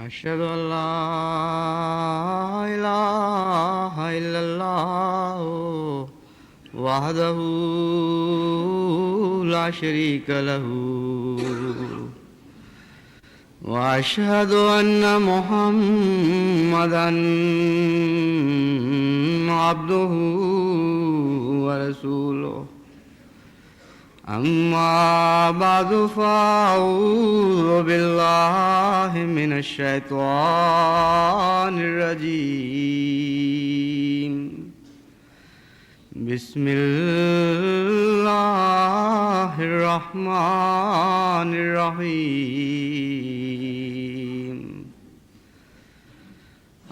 أشهد أن لا إله إلا الله وحده لا شريك له وأشهد أن محمدًا عبده ورسوله أما بعد فأعوذ بالله من الشيطان الرجيم بسم الله الرحمن الرحيم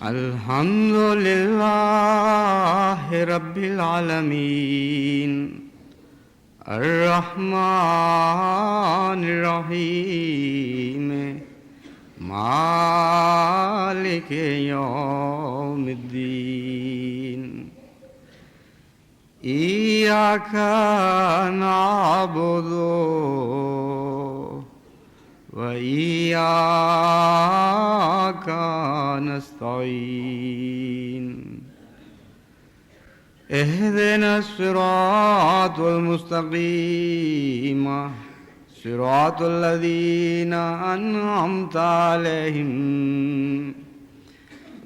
الحمد لله رب العالمين الرحمن الرحيم مالك يوم الدين إياك نعبد وإياك نستعين اهدنا الصراط المستقيم صراط الذين أنعمت عليهم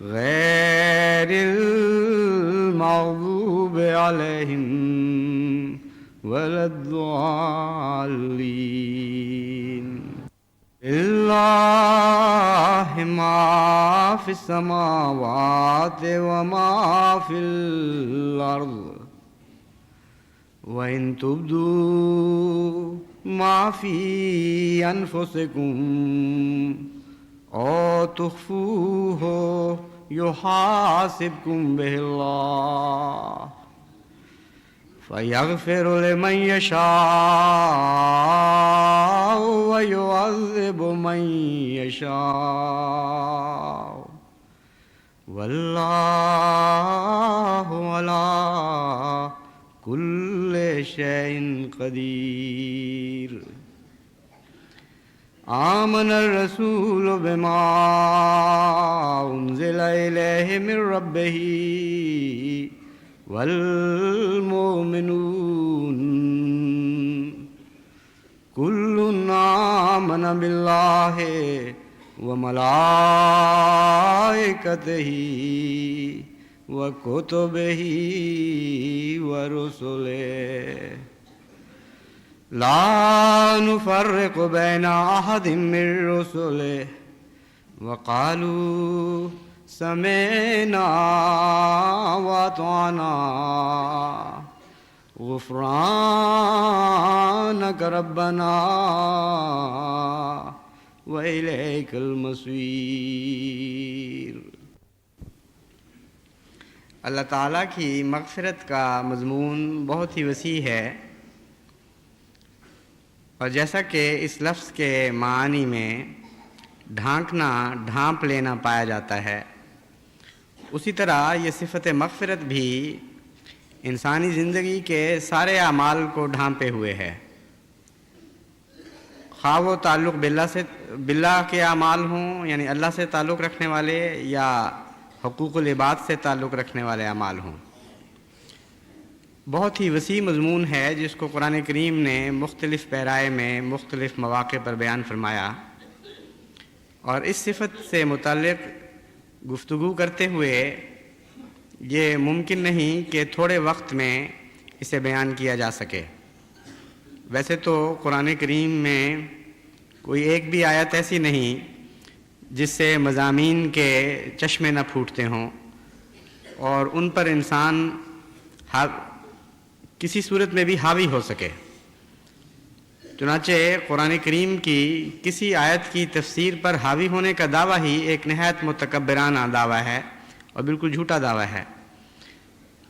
غير المغضوب عليهم ولا الضالين لله ما في السماوات وما في الأرض وإن تبدوا ما في أنفسكم أو تخفوه يحاسبكم به الله فيغفر لمن يشاء ويعذب من يشاء والله على كل شيء قدير آمن الرسول بما أنزل إليه من ربه والمؤمنون كل آمن بالله وملائكته وكتبه ورسله لا نفرق بين أحد من رسله وقالوا سمعنا وأطعنا غفرانك ربنا وإليك المصير۔ اللہ تعالیٰ کی مغفرت کا مضمون بہت ہی وسیع ہے، اور جیسا کہ اس لفظ کے معانی میں ڈھانکنا، ڈھانپ لینا پایا جاتا ہے، اسی طرح یہ صفت مغفرت بھی انسانی زندگی کے سارے اعمال کو ڈھانپے ہوئے ہے، خواہ وہ تعلق باللہ کے اعمال ہوں، یعنی اللہ سے تعلق رکھنے والے، یا حقوق العباد سے تعلق رکھنے والے اعمال ہوں۔ بہت ہی وسیع مضمون ہے جس کو قرآن کریم نے مختلف پیرائے میں مختلف مواقع پر بیان فرمایا، اور اس صفت سے متعلق گفتگو کرتے ہوئے یہ ممکن نہیں کہ تھوڑے وقت میں اسے بیان کیا جا سکے۔ ویسے تو قرآن کریم میں کوئی ایک بھی آیت ایسی نہیں جس سے مضامین کے چشمے نہ پھوٹتے ہوں اور ان پر انسان کسی صورت میں بھی حاوی ہو سکے۔ چنانچہ قرآن کریم کی کسی آیت کی تفسیر پر حاوی ہونے کا دعویٰ ہی ایک نہایت متکبرانہ دعویٰ ہے اور بالکل جھوٹا دعویٰ ہے۔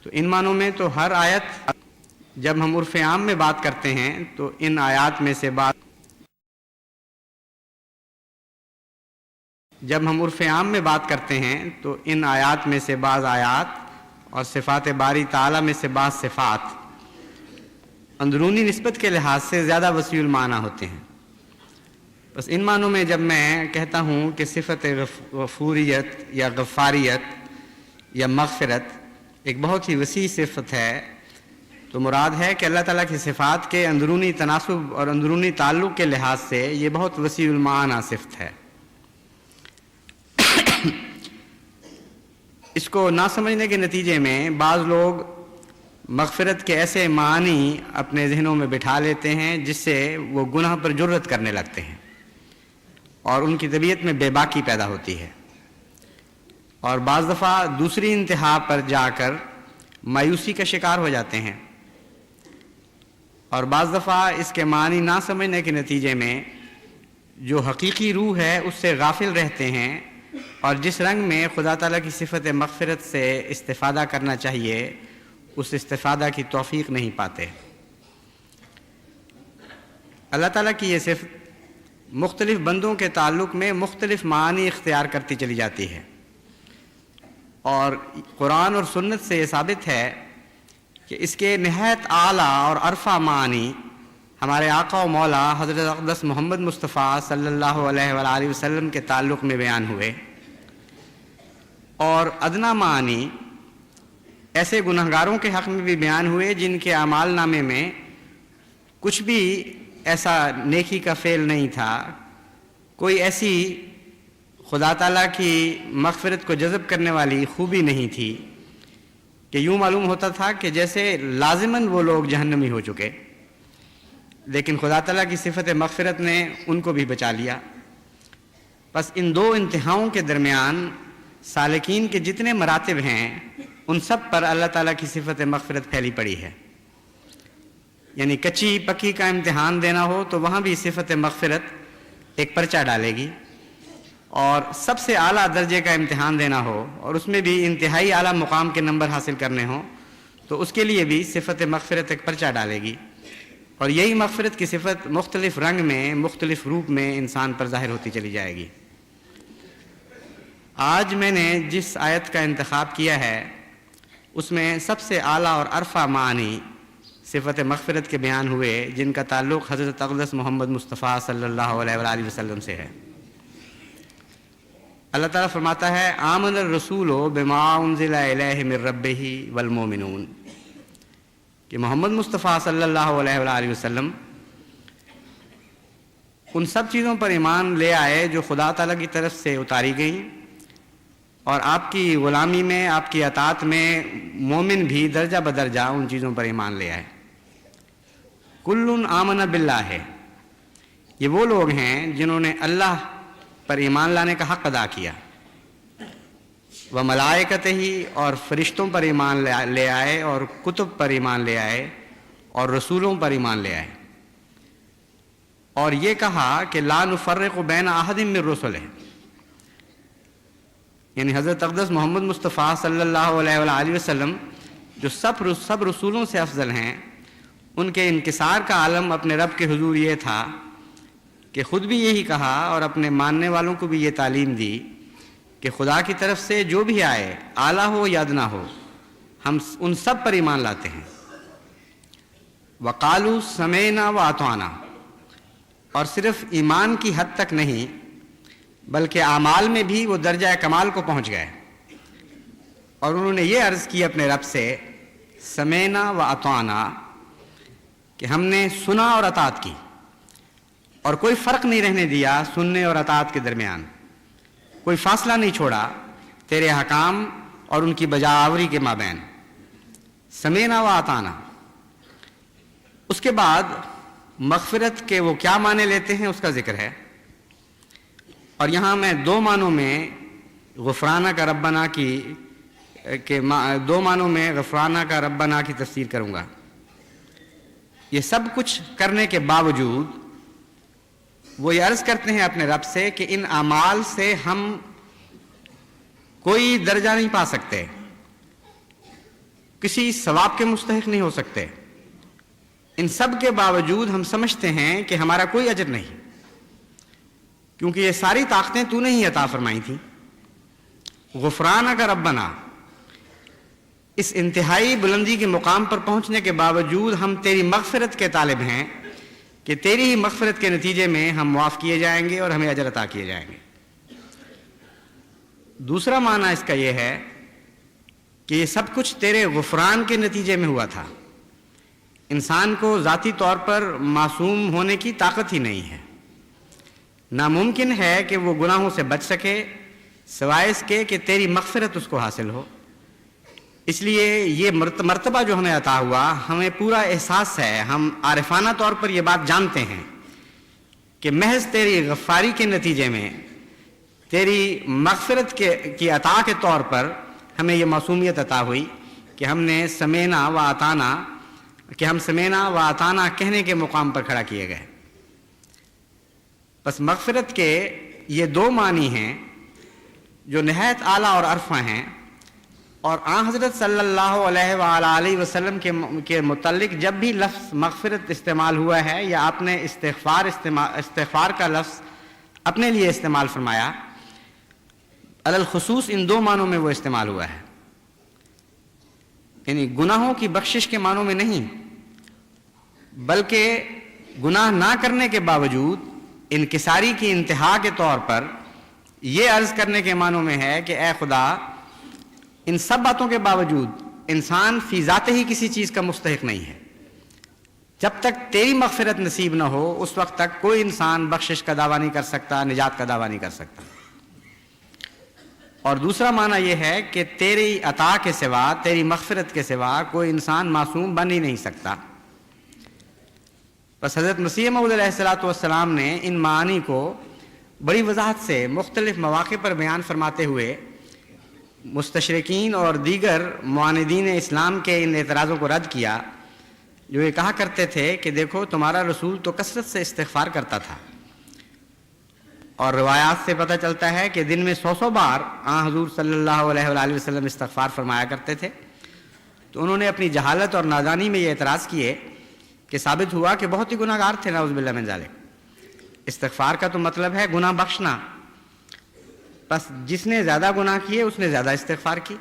تو ان معنوں میں تو ہر آیت، جب ہم عرف عام میں بات کرتے ہیں تو ان آیات میں سے بعض آیات اور صفات باری تعالیٰ میں سے بعض صفات اندرونی نسبت کے لحاظ سے زیادہ وسیع المعنی ہوتے ہیں۔ بس ان معنوں میں جب میں کہتا ہوں کہ صفت غفوریت یا غفاریت یا مغفرت ایک بہت ہی وسیع صفت ہے، تو مراد ہے کہ اللہ تعالیٰ کی صفات کے اندرونی تناسب اور اندرونی تعلق کے لحاظ سے یہ بہت وسیع المعانی صفت ہے۔ اس کو نہ سمجھنے کے نتیجے میں بعض لوگ مغفرت کے ایسے معنی اپنے ذہنوں میں بٹھا لیتے ہیں جس سے وہ گناہ پر جرأت کرنے لگتے ہیں اور ان کی طبیعت میں بے باکی پیدا ہوتی ہے، اور بعض دفعہ دوسری انتہا پر جا کر مایوسی کا شکار ہو جاتے ہیں، اور بعض دفعہ اس کے معنی نہ سمجھنے کے نتیجے میں جو حقیقی روح ہے اس سے غافل رہتے ہیں، اور جس رنگ میں خدا تعالیٰ کی صفت مغفرت سے استفادہ کرنا چاہیے اس استفادہ کی توفیق نہیں پاتے۔ اللہ تعالیٰ کی یہ صفت مختلف بندوں کے تعلق میں مختلف معنی اختیار کرتی چلی جاتی ہے، اور قرآن اور سنت سے یہ ثابت ہے کہ اس کے نہایت اعلیٰ اور عرفہ معنی ہمارے آقا و مولا حضرت اقدس محمد مصطفیٰ صلی اللہ علیہ وآلہ وسلم کے تعلق میں بیان ہوئے، اور ادنا معنی ایسے گنہگاروں کے حق میں بھی بیان ہوئے جن کے اعمال نامے میں کچھ بھی ایسا نیکی کا فعل نہیں تھا، کوئی ایسی خدا تعالیٰ کی مغفرت کو جذب کرنے والی خوبی نہیں تھی کہ یوں معلوم ہوتا تھا کہ جیسے لازماً وہ لوگ جہنمی ہو چکے، لیکن خدا تعالیٰ کی صفت مغفرت نے ان کو بھی بچا لیا۔ بس ان دو انتہاؤں کے درمیان سالکین کے جتنے مراتب ہیں ان سب پر اللہ تعالیٰ کی صفت مغفرت پھیلی پڑی ہے، یعنی کچی پکی کا امتحان دینا ہو تو وہاں بھی صفت مغفرت ایک پرچہ ڈالے گی، اور سب سے اعلیٰ درجے کا امتحان دینا ہو اور اس میں بھی انتہائی اعلیٰ مقام کے نمبر حاصل کرنے ہوں تو اس کے لیے بھی صفت مغفرت ایک پرچہ ڈالے گی، اور یہی مغفرت کی صفت مختلف رنگ میں مختلف روپ میں انسان پر ظاہر ہوتی چلی جائے گی۔ آج میں نے جس آیت کا انتخاب کیا ہے اس میں سب سے اعلیٰ اور عرفہ معنی صفت مغفرت کے بیان ہوئے جن کا تعلق حضرت اقدس محمد مصطفیٰ صلی اللہ علیہ وآلہ وسلم سے ہے۔ اللہ تعالیٰ فرماتا ہے آمن الرسول بما انزل الیہ من ربہ والمؤمنون، کہ محمد مصطفیٰ صلی اللہ علیہ وآلہ وسلم ان سب چیزوں پر ایمان لے آئے جو خدا تعالیٰ کی طرف سے اتاری گئیں، اور آپ کی غلامی میں آپ کی اطاعت میں مومن بھی درجہ بدرجہ ان چیزوں پر ایمان لے آئے۔ کل آمن باللہ ہے، یہ وہ لوگ ہیں جنہوں نے اللہ پر ایمان لانے کا حق ادا کیا، و ملائکتہ ہی، اور فرشتوں پر ایمان لے آئے، اور کتب پر ایمان لے آئے، اور رسولوں پر ایمان لے آئے، اور یہ کہا کہ لا نفرق بین احد من رسلہ، یعنی حضرت اقدس محمد مصطفیٰ صلی اللہ علیہ وآلہ وسلم جو سب رسولوں سے افضل ہیں، ان کے انکسار کا عالم اپنے رب کے حضور یہ تھا کہ خود بھی یہی کہا اور اپنے ماننے والوں کو بھی یہ تعلیم دی کہ خدا کی طرف سے جو بھی آئے اعلیٰ ہو یا ادنا ہو ہم ان سب پر ایمان لاتے ہیں۔ وقالوا سمعنا واطعنا، اور صرف ایمان کی حد تک نہیں بلکہ اعمال میں بھی وہ درجہ کمال کو پہنچ گئے، اور انہوں نے یہ عرض کی اپنے رب سے سمعنا واطعنا، کہ ہم نے سنا اور اطاعت کی، اور کوئی فرق نہیں رہنے دیا سننے اور اطاعت کے درمیان، کوئی فاصلہ نہیں چھوڑا تیرے احکام اور ان کی بجاوری کے مابین، سمعنا واطعنا۔ اس کے بعد مغفرت کے وہ کیا معنی لیتے ہیں اس کا ذکر ہے، اور یہاں میں دو معنوں میں غفرانہ کا ربنا دو معنوں میں غفرانہ کا ربنا کی تفسیر کروں گا۔ یہ سب کچھ کرنے کے باوجود وہ یہ عرض کرتے ہیں اپنے رب سے کہ ان اعمال سے ہم کوئی درجہ نہیں پا سکتے، کسی ثواب کے مستحق نہیں ہو سکتے، ان سب کے باوجود ہم سمجھتے ہیں کہ ہمارا کوئی اجر نہیں، کیونکہ یہ ساری طاقتیں تو نے ہی عطا فرمائی تھیں۔ غفرانہ کا ربنا، اس انتہائی بلندی کے مقام پر پہنچنے کے باوجود ہم تیری مغفرت کے طالب ہیں، کہ تیری ہی مغفرت کے نتیجے میں ہم معاف کیے جائیں گے اور ہمیں اجر عطا کیے جائیں گے۔ دوسرا معنی اس کا یہ ہے کہ یہ سب کچھ تیرے غفران کے نتیجے میں ہوا تھا۔ انسان کو ذاتی طور پر معصوم ہونے کی طاقت ہی نہیں ہے، ناممکن ہے کہ وہ گناہوں سے بچ سکے سوائے اس کے کہ تیری مغفرت اس کو حاصل ہو۔ اس لیے یہ مرتبہ جو ہمیں عطا ہوا، ہمیں پورا احساس ہے، ہم عارفانہ طور پر یہ بات جانتے ہیں کہ محض تیری غفاری کے نتیجے میں، تیری مغفرت کی عطا کے طور پر ہمیں یہ معصومیت عطا ہوئی کہ ہم سمینا و اطعنا کہنے کے مقام پر کھڑا کیے گئے۔ بس مغفرت کے یہ دو معنی ہیں جو نہایت اعلیٰ اور عرفہ ہیں، اور آن حضرت صلی اللہ علیہ وآلہ وسلم کے متعلق جب بھی لفظ مغفرت استعمال ہوا ہے یا آپ نے استغفار کا لفظ اپنے لیے استعمال فرمایا، علی الخصوص ان دو معنوں میں وہ استعمال ہوا ہے، یعنی گناہوں کی بخشش کے معنوں میں نہیں، بلکہ گناہ نہ کرنے کے باوجود انکساری کی انتہا کے طور پر یہ عرض کرنے کے معنوں میں ہے کہ اے خدا، ان سب باتوں کے باوجود انسان فی ذات ہی کسی چیز کا مستحق نہیں ہے۔ جب تک تیری مغفرت نصیب نہ ہو اس وقت تک کوئی انسان بخشش کا دعویٰ نہیں کر سکتا، نجات کا دعویٰ نہیں کر سکتا۔ اور دوسرا معنی یہ ہے کہ تیری عطا کے سوا، تیری مغفرت کے سوا کوئی انسان معصوم بن ہی نہیں سکتا۔ بس حضرت مسیح موعود علیہ الصلوۃ والسلام نے ان معانی کو بڑی وضاحت سے مختلف مواقع پر بیان فرماتے ہوئے مستشرقین اور دیگر معاندین اسلام کے ان اعتراضوں کو رد کیا، جو یہ کہا کرتے تھے کہ دیکھو تمہارا رسول تو کثرت سے استغفار کرتا تھا، اور روایات سے پتہ چلتا ہے کہ دن میں 100 بار آن حضور صلی اللہ علیہ وآلہ وسلم استغفار فرمایا کرتے تھے۔ تو انہوں نے اپنی جہالت اور نادانی میں یہ اعتراض کیے کہ ثابت ہوا کہ بہت ہی گناہ گار تھے، نعوذ باللہ من ذالک۔ استغفار کا تو مطلب ہے گناہ بخشنا، بس جس نے زیادہ گناہ کیے اس نے زیادہ استغفار کی۔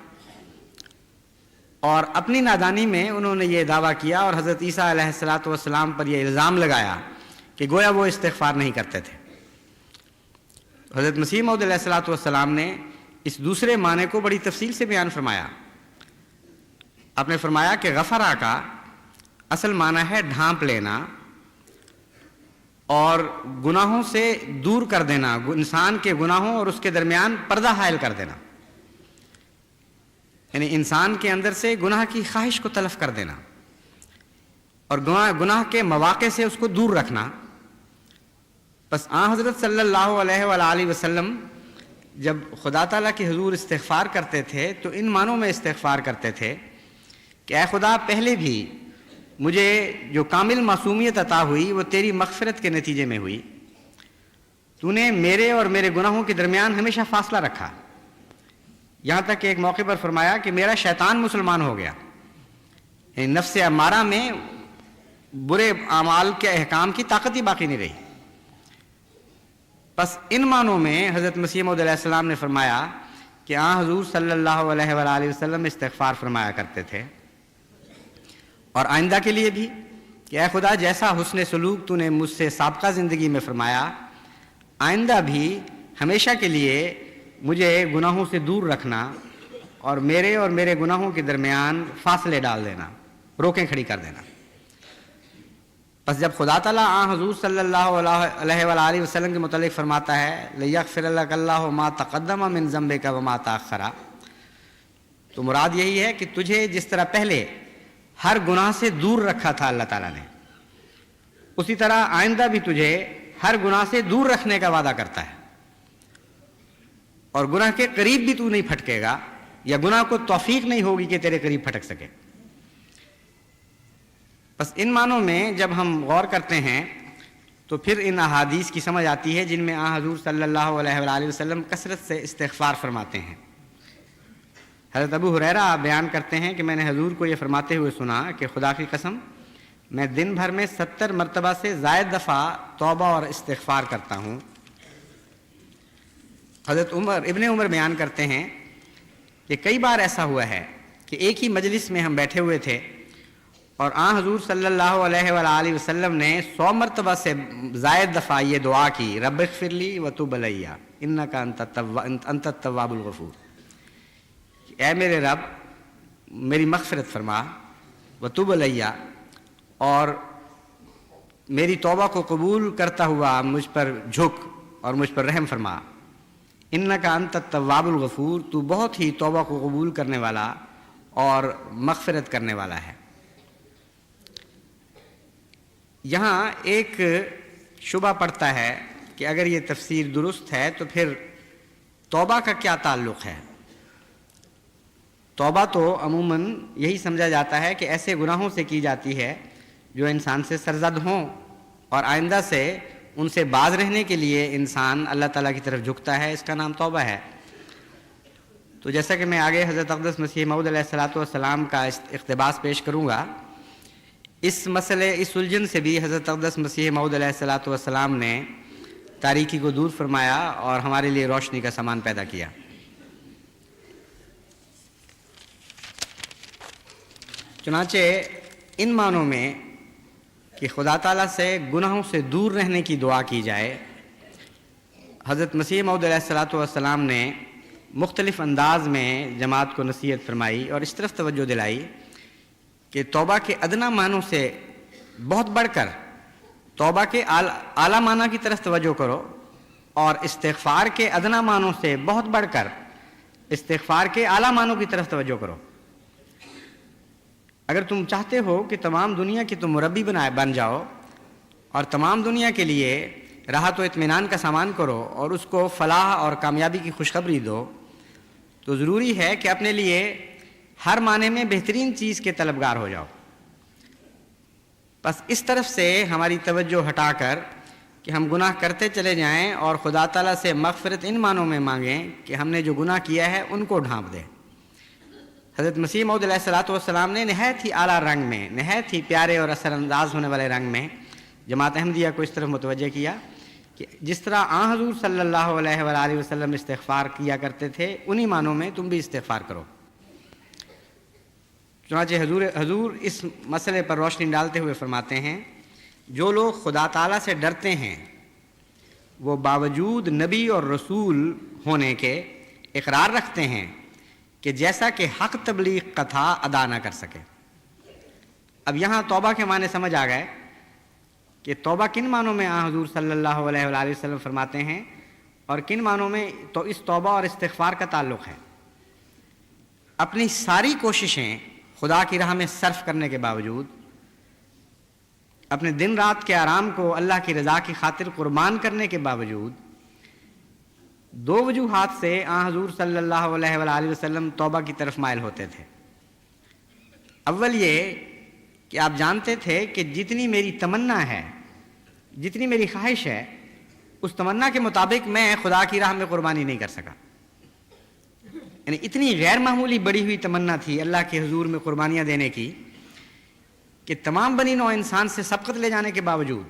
اور اپنی نادانی میں انہوں نے یہ دعویٰ کیا اور حضرت عیسیٰ علیہ السلام پر یہ الزام لگایا کہ گویا وہ استغفار نہیں کرتے تھے۔ حضرت مسیح موعود علیہ السلام نے اس دوسرے معنی کو بڑی تفصیل سے بیان فرمایا۔ آپ نے فرمایا کہ غفرہ کا اصل معنی ہے ڈھانپ لینا اور گناہوں سے دور کر دینا، انسان کے گناہوں اور اس کے درمیان پردہ حائل کر دینا، یعنی انسان کے اندر سے گناہ کی خواہش کو تلف کر دینا اور گناہ کے مواقع سے اس کو دور رکھنا۔ بس آن حضرت صلی اللہ علیہ وآلہ وسلم جب خدا تعالیٰ کے حضور استغفار کرتے تھے تو ان معنوں میں استغفار کرتے تھے کہ اے خدا، پہلے بھی مجھے جو کامل معصومیت عطا ہوئی وہ تیری مغفرت کے نتیجے میں ہوئی۔ تو نے میرے اور میرے گناہوں کے درمیان ہمیشہ فاصلہ رکھا، یہاں تک کہ ایک موقع پر فرمایا کہ میرا شیطان مسلمان ہو گیا، یعنی نفس امارہ میں برے اعمال کے احکام کی طاقت ہی باقی نہیں رہی۔ بس ان معنوں میں حضرت مسیح موعود علیہ السلام نے فرمایا کہ حضور صلی اللہ علیہ وآلہ وسلم استغفار فرمایا کرتے تھے، اور آئندہ کے لیے بھی کہ اے خدا، جیسا حسن سلوک تو نے مجھ سے سابقہ زندگی میں فرمایا، آئندہ بھی ہمیشہ کے لیے مجھے گناہوں سے دور رکھنا اور میرے گناہوں کے درمیان فاصلے ڈال دینا، روکیں کھڑی کر دینا۔ بس جب خدا تعالیٰ حضور صلی اللہ علیہ وآلہ وسلم کے متعلق فرماتا ہے لِيَغْفِرَ لَكَ اللَّهُ مَا تَقَدَّمَ مِن ذَنبِكَ وَمَا تَأَخَّرَ، تو مراد یہی ہے کہ تجھے جس طرح پہلے ہر گناہ سے دور رکھا تھا اللہ تعالیٰ نے، اسی طرح آئندہ بھی تجھے ہر گناہ سے دور رکھنے کا وعدہ کرتا ہے، اور گناہ کے قریب بھی تو نہیں پھٹکے گا، یا گناہ کو توفیق نہیں ہوگی کہ تیرے قریب پھٹک سکے۔ بس ان معنوں میں جب ہم غور کرتے ہیں تو پھر ان احادیث کی سمجھ آتی ہے جن میں حضور صلی اللہ علیہ وآلہ وسلم کثرت سے استغفار فرماتے ہیں۔ حضرت ابو ہریرہ بیان کرتے ہیں کہ میں نے حضور کو یہ فرماتے ہوئے سنا کہ خدا کی قسم، میں دن بھر میں 70 مرتبہ سے زائد دفعہ توبہ اور استغفار کرتا ہوں۔ حضرت ابن عمر بیان کرتے ہیں کہ کئی بار ایسا ہوا ہے کہ ایک ہی مجلس میں ہم بیٹھے ہوئے تھے اور آن حضور صلی اللہ علیہ وآلہ وسلم نے 100 مرتبہ سے زائد دفعہ یہ دعا کی، رب اغفر لی وتوب علی انک انت التواب الغفور، اے میرے رب میری مغفرت فرما، وتوب علی، اور میری توبہ کو قبول کرتا ہوا مجھ پر جھک اور مجھ پر رحم فرما، انک انت التواب الغفور، تو بہت ہی توبہ کو قبول کرنے والا اور مغفرت کرنے والا ہے۔ یہاں ایک شبہ پڑتا ہے کہ اگر یہ تفسیر درست ہے تو پھر توبہ کا کیا تعلق ہے؟ توبہ تو عموماً یہی سمجھا جاتا ہے کہ ایسے گناہوں سے کی جاتی ہے جو انسان سے سرزد ہوں، اور آئندہ سے ان سے باز رہنے کے لیے انسان اللہ تعالیٰ کی طرف جھکتا ہے، اس کا نام توبہ ہے۔ تو جیسا کہ میں آگے حضرت اقدس مسیح موعود علیہ السلام کا اقتباس پیش کروں گا، اس مسئلے، اس الجھن سے بھی حضرت اقدس مسیح موعود علیہ السلام نے تاریکی کو دور فرمایا اور ہمارے لیے روشنی کا سامان پیدا کیا۔ چنانچہ ان معنوں میں کہ خدا تعالیٰ سے گناہوں سے دور رہنے کی دعا کی جائے، حضرت مسیح موعود علیہ السلام نے مختلف انداز میں جماعت کو نصیحت فرمائی اور اس طرف توجہ دلائی کہ توبہ کے ادنا معنوں سے بہت بڑھ کر توبہ کے اعلیٰ معنی کی طرف توجہ کرو، اور استغفار کے ادنا معنوں سے بہت بڑھ کر استغفار کے اعلیٰ معنوں کی طرف توجہ کرو۔ اگر تم چاہتے ہو کہ تمام دنیا کی تم مربی بن جاؤ اور تمام دنیا کے لیے راحت و اطمینان کا سامان کرو اور اس کو فلاح اور کامیابی کی خوشخبری دو، تو ضروری ہے کہ اپنے لیے ہر معنی میں بہترین چیز کے طلبگار ہو جاؤ۔ بس اس طرف سے ہماری توجہ ہٹا کر کہ ہم گناہ کرتے چلے جائیں اور خدا تعالیٰ سے مغفرت ان معنوں میں مانگیں کہ ہم نے جو گناہ کیا ہے ان کو ڈھانپ دیں۔ حضرت مسیح موعود علیہ السلام نے نہایت ہی اعلیٰ رنگ میں، نہایت ہی پیارے اور اثر انداز ہونے والے رنگ میں جماعت احمدیہ کو اس طرف متوجہ کیا کہ جس طرح آن حضور صلی اللہ علیہ وآلہ وسلم استغفار کیا کرتے تھے، انہی معنوں میں تم بھی استغفار کرو۔ چنانچہ حضور اس مسئلے پر روشنی ڈالتے ہوئے فرماتے ہیں، جو لوگ خدا تعالیٰ سے ڈرتے ہیں وہ باوجود نبی اور رسول ہونے کے اقرار رکھتے ہیں کہ جیسا کہ حق تبلیغ کا تھا ادا نہ کر سکے۔ اب یہاں توبہ کے معنی سمجھ آ گئے کہ توبہ کن معنوں میں آن حضور صلی اللہ علیہ وآلہ وسلم فرماتے ہیں اور کن معنوں میں تو اس توبہ اور استغفار کا تعلق ہے۔ اپنی ساری کوششیں خدا کی راہ میں صرف کرنے کے باوجود، اپنے دن رات کے آرام کو اللہ کی رضا کی خاطر قربان کرنے کے باوجود، دو وجوہات سے آن حضور صلی اللہ علیہ وآلہ وسلم توبہ کی طرف مائل ہوتے تھے۔ اول یہ کہ آپ جانتے تھے کہ جتنی میری تمنا ہے، جتنی میری خواہش ہے، اس تمنا کے مطابق میں خدا کی راہ میں قربانی نہیں کر سکا۔ یعنی اتنی غیر معمولی بڑی ہوئی تمنا تھی اللہ کے حضور میں قربانیاں دینے کی کہ تمام بنی نوع انسان سے سبقت لے جانے کے باوجود،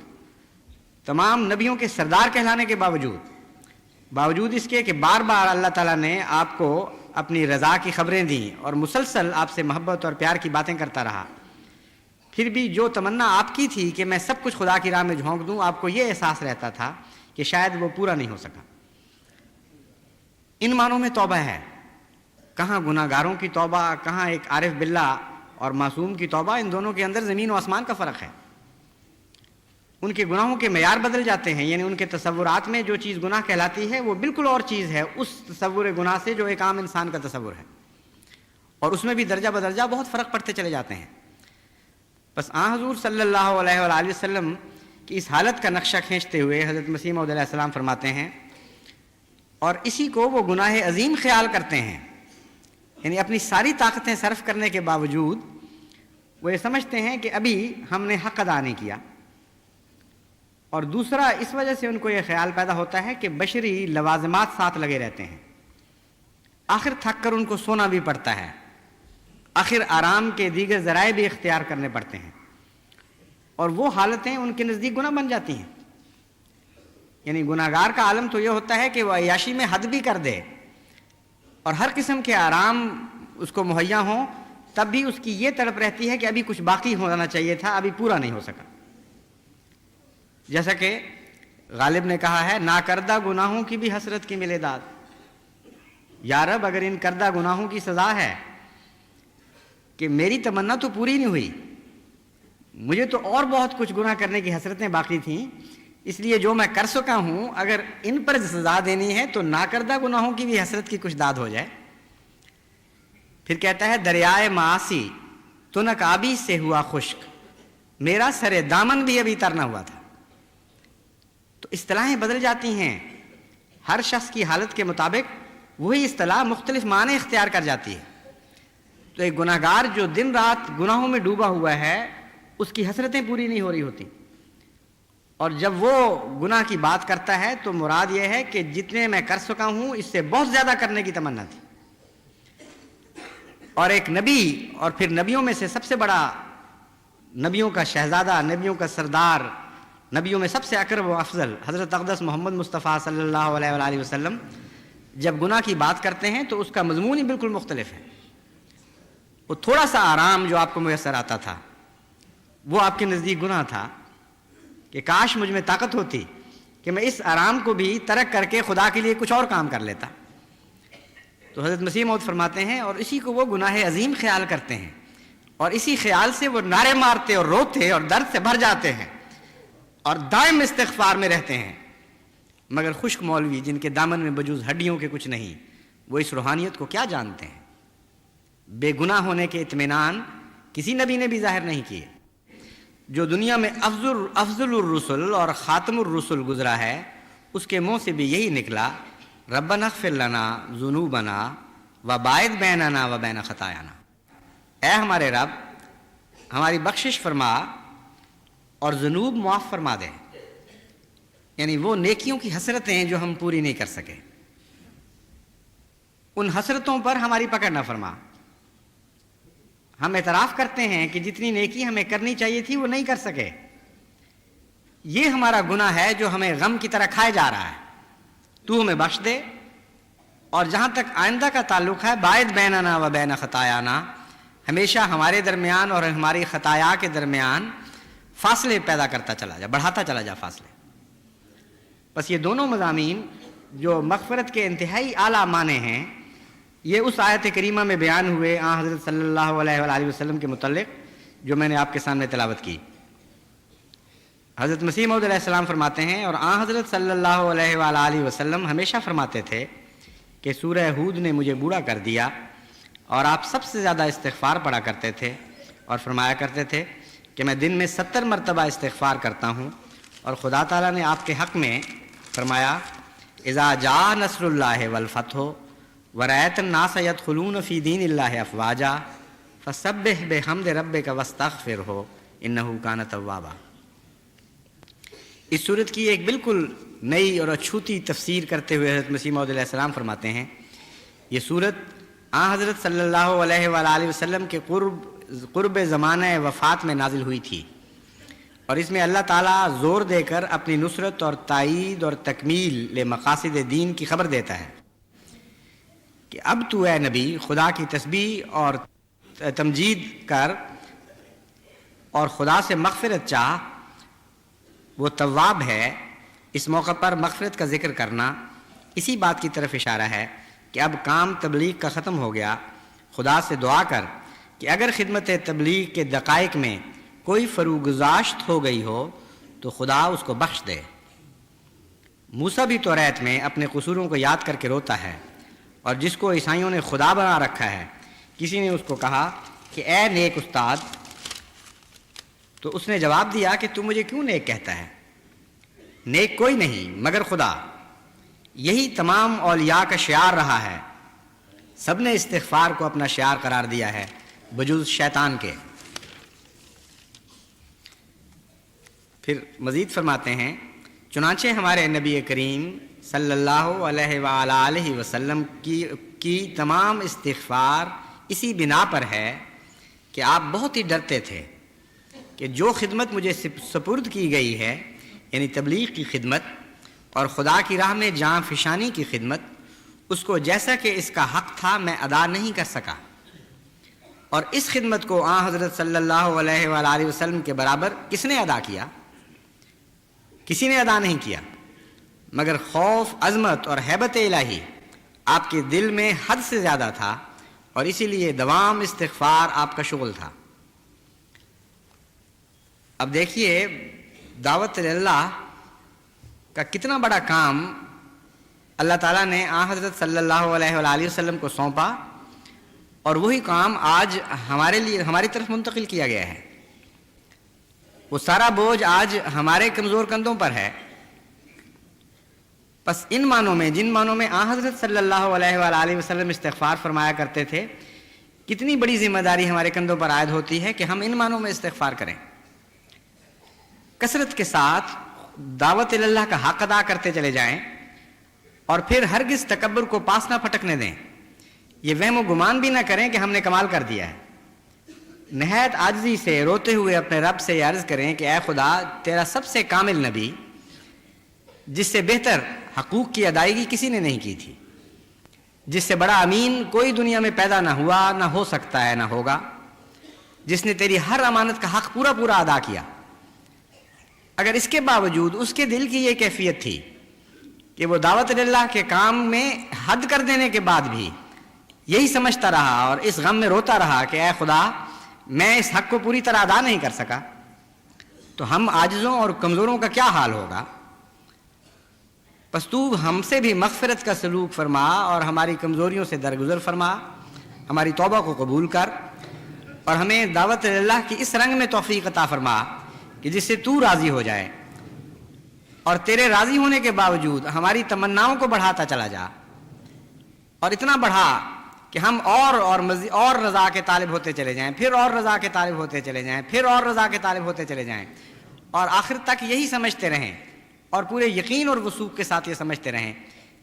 تمام نبیوں کے سردار کہلانے کے باوجود اس کے کہ بار بار اللہ تعالیٰ نے آپ کو اپنی رضا کی خبریں دیں اور مسلسل آپ سے محبت اور پیار کی باتیں کرتا رہا، پھر بھی جو تمنا آپ کی تھی کہ میں سب کچھ خدا کی راہ میں جھونک دوں، آپ کو یہ احساس رہتا تھا کہ شاید وہ پورا نہیں ہو سکا۔ ان معنوں میں توبہ ہے، کہاں گناہ گاروں کی توبہ، کہاں ایک عارف باللہ اور معصوم کی توبہ، ان دونوں کے اندر زمین و آسمان کا فرق ہے۔ ان کے گناہوں کے معیار بدل جاتے ہیں، یعنی ان کے تصورات میں جو چیز گناہ کہلاتی ہے وہ بالکل اور چیز ہے اس تصور گناہ سے جو ایک عام انسان کا تصور ہے، اور اس میں بھی درجہ بدرجہ بہت فرق پڑتے چلے جاتے ہیں۔ بس آن حضور صلی اللہ علیہ وآلہ وسلم کی اس حالت کا نقشہ کھینچتے ہوئے حضرت مسیح موعود علیہ السلام فرماتے ہیں، اور اسی کو وہ گناہ عظیم خیال کرتے ہیں، یعنی اپنی ساری طاقتیں صرف کرنے کے باوجود وہ یہ سمجھتے ہیں کہ ابھی ہم نے حق ادا نہیں کیا۔ اور دوسرا، اس وجہ سے ان کو یہ خیال پیدا ہوتا ہے کہ بشری لوازمات ساتھ لگے رہتے ہیں، آخر تھک کر ان کو سونا بھی پڑتا ہے، آخر آرام کے دیگر ذرائع بھی اختیار کرنے پڑتے ہیں، اور وہ حالتیں ان کے نزدیک گناہ بن جاتی ہیں۔ یعنی گناہ گار کا عالم تو یہ ہوتا ہے کہ وہ عیاشی میں حد بھی کر دے اور ہر قسم کے آرام اس کو مہیا ہوں، تب بھی اس کی یہ تڑپ رہتی ہے کہ ابھی کچھ باقی ہونا چاہیے تھا، ابھی پورا نہیں ہو سکا. جیسا کہ غالب نے کہا ہے، ناکردہ گناہوں کی بھی حسرت کی ملے داد. یا رب اگر ان کردہ گناہوں کی سزا ہے کہ میری تمنا تو پوری نہیں ہوئی، مجھے تو اور بہت کچھ گناہ کرنے کی حسرتیں باقی تھیں، اس لیے جو میں کر سکا ہوں اگر ان پر سزا دینی ہے تو ناکردہ گناہوں کی بھی حسرت کی کچھ داد ہو جائے. پھر کہتا ہے دریائے معاصی تنک آبی سے ہوا خشک، میرا سر دامن بھی ابھی تر نہ ہوا تھا. تو اصطلاحیں بدل جاتی ہیں، ہر شخص کی حالت کے مطابق وہی اصطلاح مختلف معنی اختیار کر جاتی ہے. تو ایک گناہ گار جو دن رات گناہوں میں ڈوبا ہوا ہے اس کی حسرتیں پوری نہیں ہو رہی ہوتی، اور جب وہ گناہ کی بات کرتا ہے تو مراد یہ ہے کہ جتنے میں کر سکا ہوں اس سے بہت زیادہ کرنے کی تمنا تھی. اور ایک نبی، اور پھر نبیوں میں سے سب سے بڑا، نبیوں کا شہزادہ، نبیوں کا سردار، نبیوں میں سب سے اکرم و افضل حضرت اقدس محمد مصطفیٰ صلی اللہ علیہ وآلہ وسلم جب گناہ کی بات کرتے ہیں تو اس کا مضمون ہی بالکل مختلف ہے. وہ تھوڑا سا آرام جو آپ کو میسر آتا تھا وہ آپ کے نزدیک گناہ تھا کہ کاش مجھ میں طاقت ہوتی کہ میں اس آرام کو بھی ترک کر کے خدا کے لیے کچھ اور کام کر لیتا. تو حضرت مسیح موعود فرماتے ہیں اور اسی کو وہ گناہ عظیم خیال کرتے ہیں، اور اسی خیال سے وہ نعرے مارتے اور روتے اور درد سے بھر جاتے ہیں اور دائم استغفار میں رہتے ہیں. مگر خشک مولوی جن کے دامن میں بجوز ہڈیوں کے کچھ نہیں، وہ اس روحانیت کو کیا جانتے ہیں؟ بے گناہ ہونے کے اطمینان کسی نبی نے بھی ظاہر نہیں کیے. جو دنیا میں افضل الرسل اور خاتم الرسل گزرا ہے اس کے منہ سے بھی یہی نکلا، ربنا اغفر لنا ذنوبنا وباعد بیننا وبین خطایانا. اے ہمارے رب ہماری بخشش فرما اور ذنوب معاف فرما دے. یعنی وہ نیکیوں کی حسرتیں جو ہم پوری نہیں کر سکے، ان حسرتوں پر ہماری پکڑ نہ فرما. ہم اعتراف کرتے ہیں کہ جتنی نیکی ہمیں کرنی چاہیے تھی وہ نہیں کر سکے، یہ ہمارا گناہ ہے جو ہمیں غم کی طرح کھائے جا رہا ہے. تو ہمیں بخش دے. اور جہاں تک آئندہ کا تعلق ہے، باعد بیننا و بین خطایانا، ہمیشہ ہمارے درمیان اور ہماری خطایا کے درمیان فاصلے پیدا کرتا چلا جا، بڑھاتا چلا جا فاصلے. بس یہ دونوں مضامین جو مغفرت کے انتہائی اعلیٰ معنی ہیں، یہ اس آیت کریمہ میں بیان ہوئے آن حضرت صلی اللہ علیہ وآلہ وسلم کے متعلق جو میں نے آپ کے سامنے تلاوت کی. حضرت مسیح موعود علیہ السلام فرماتے ہیں، اور آن حضرت صلی اللہ علیہ وآلہ وسلم ہمیشہ فرماتے تھے کہ سورہ ہود نے مجھے بوڑھا کر دیا، اور آپ سب سے زیادہ استغفار پڑھا کرتے تھے اور فرمایا کرتے تھے کہ میں دن میں 70 مرتبہ استغفار کرتا ہوں. اور خدا تعالیٰ نے آپ کے حق میں فرمایا، اذا جاء نصر اللہ والفتح ورأیت الناس یدخلون فی دین اللہ افواجا فسبح بحمد ربک واستغفرہ انہ کان توابا. اس صورت کی ایک بالکل نئی اور اچھوتی تفسیر کرتے ہوئے حضرت مسیح موعود علیہ السلام فرماتے ہیں، یہ صورت آن حضرت صلی اللہ علیہ وآلہ وسلم کے قرب زمانہ وفات میں نازل ہوئی تھی، اور اس میں اللہ تعالیٰ زور دے کر اپنی نصرت اور تائید اور تکمیل مقاصد دین کی خبر دیتا ہے کہ اب تو اے نبی خدا کی تسبیح اور تمجید کر اور خدا سے مغفرت چاہ، وہ تواب ہے. اس موقع پر مغفرت کا ذکر کرنا اسی بات کی طرف اشارہ ہے کہ اب کام تبلیغ کا ختم ہو گیا. خدا سے دعا کر کہ اگر خدمت تبلیغ کے دقائق میں کوئی فروگزاشت ہو گئی ہو تو خدا اس کو بخش دے. موسیٰ بھی توریت میں اپنے قصوروں کو یاد کر کے روتا ہے، اور جس کو عیسائیوں نے خدا بنا رکھا ہے، کسی نے اس کو کہا کہ اے نیک استاد، تو اس نے جواب دیا کہ تو مجھے کیوں نیک کہتا ہے؟ نیک کوئی نہیں مگر خدا. یہی تمام اولیاء کا شعار رہا ہے. سب نے استغفار کو اپنا شعار قرار دیا ہے بجز شیطان کے. پھر مزید فرماتے ہیں، چنانچہ ہمارے نبی کریم صلی اللہ علیہ وآلہ وسلم کی تمام استغفار اسی بنا پر ہے کہ آپ بہت ہی ڈرتے تھے کہ جو خدمت مجھے سپرد کی گئی ہے، یعنی تبلیغ کی خدمت اور خدا کی راہ میں جان فشانی کی خدمت، اس کو جیسا کہ اس کا حق تھا میں ادا نہیں کر سکا. اور اس خدمت کو آن حضرت صلی اللہ علیہ وآلہ وسلم کے برابر کس نے ادا کیا؟ کسی نے ادا نہیں کیا، مگر خوف، عظمت اور ہیبت الہی آپ کے دل میں حد سے زیادہ تھا، اور اسی لیے دوام استغفار آپ کا شغل تھا۔ اب دیکھیے دعوت اللہ کا کتنا بڑا کام اللہ تعالیٰ نے آن حضرت صلی اللہ علیہ وآلہ وسلم کو سونپا، اور وہی کام آج ہماری طرف منتقل کیا گیا ہے۔ وہ سارا بوجھ آج ہمارے کمزور کندھوں پر ہے۔ بس ان معنوں میں، جن معنوں میں آن حضرت صلی اللہ علیہ وآلہ وسلم استغفار فرمایا کرتے تھے، کتنی بڑی ذمہ داری ہمارے کندھوں پر عائد ہوتی ہے کہ ہم ان معنوں میں استغفار کریں، کثرت کے ساتھ دعوت اللہ کا حق ادا کرتے چلے جائیں، اور پھر ہرگز تکبر کو پاس نہ پھٹکنے دیں، یہ وہم و گمان بھی نہ کریں کہ ہم نے کمال کر دیا ہے۔ نہایت عاجزی سے روتے ہوئے اپنے رب سے یہ عرض کریں کہ اے خدا، تیرا سب سے کامل نبی، جس سے بہتر حقوق کی ادائیگی کسی نے نہیں کی تھی، جس سے بڑا امین کوئی دنیا میں پیدا نہ ہوا، نہ ہو سکتا ہے، نہ ہوگا، جس نے تیری ہر امانت کا حق پورا پورا ادا کیا، اگر اس کے باوجود اس کے دل کی یہ کیفیت تھی کہ وہ دعوت اللہ کے کام میں حد کر دینے کے بعد بھی یہی سمجھتا رہا اور اس غم میں روتا رہا کہ اے خدا، میں اس حق کو پوری طرح ادا نہیں کر سکا، تو ہم عاجزوں اور کمزوروں کا کیا حال ہوگا؟ پس تو ہم سے بھی مغفرت کا سلوک فرما اور ہماری کمزوریوں سے درگزر فرما، ہماری توبہ کو قبول کر، اور ہمیں دعوت اللہ کی اس رنگ میں توفیق عطا فرما کہ جس سے تو راضی ہو جائے، اور تیرے راضی ہونے کے باوجود ہماری تمناؤں کو بڑھاتا چلا جا، اور اتنا بڑھا کہ ہم اور رضا کے طالب ہوتے چلے جائیں، پھر اور رضا کے طالب ہوتے چلے جائیں، پھر اور رضا کے طالب ہوتے چلے جائیں، اور آخر تک یہی سمجھتے رہیں، اور پورے یقین اور وثوق کے ساتھ یہ سمجھتے رہیں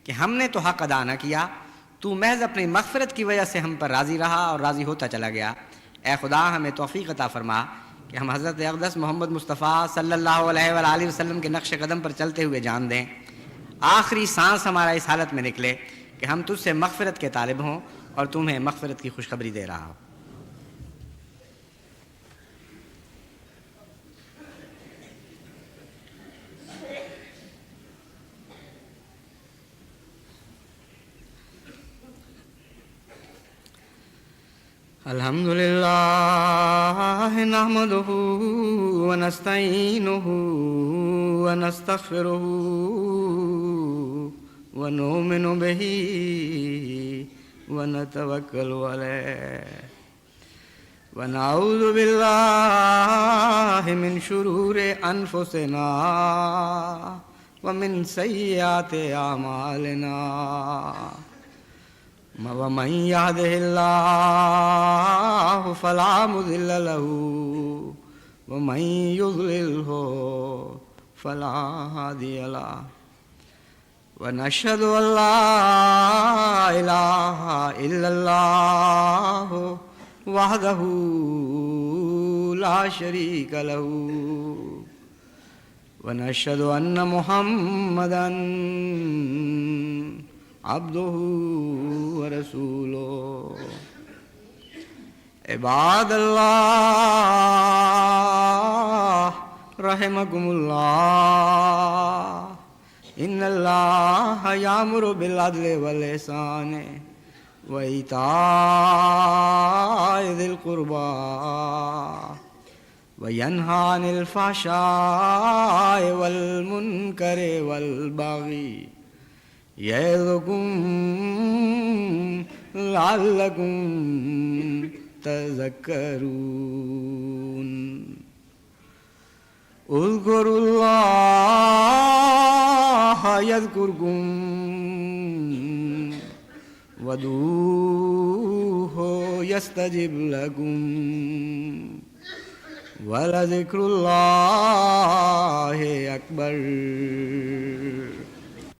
کہ ہم نے تو حق ادا نہ کیا، تو محض اپنی مغفرت کی وجہ سے ہم پر راضی رہا اور راضی ہوتا چلا گیا۔ اے خدا، ہمیں توفیق عطا فرما کہ ہم حضرت اقدس محمد مصطفیٰ صلی اللہ علیہ وآلہ وسلم کے نقش قدم پر چلتے ہوئے جان دیں، آخری سانس ہمارا اس حالت میں نکلے کہ ہم تجھ سے مغفرت کے طالب ہوں اور تمہیں مغفرت کی خوشخبری دے رہا ہو۔ الحمد للہ نحمدہ ونستعینہ ونستغفرہ ونؤمن بہ ونتوکل علیہ ونعوذ باللہ من شرور انفسنا ومن سیئات اعمالنا ومن يهده الله فلا مضل له ومن يضلله فلا هادي له ونشهد أن لا إله إلا الله وحده لا شريك له ونشهد أن محمدًا عبده ورسوله عباد الله رحمكم الله إن الله يأمر بالعدل والإحسان وإيتاء ذي القربى وينهى عن الفحشاء والمنكر والبغي يعظكم لعلكم تذكرون اذكروا الله يذكركم وادعوه يستجب لكم ولذكر الله أكبر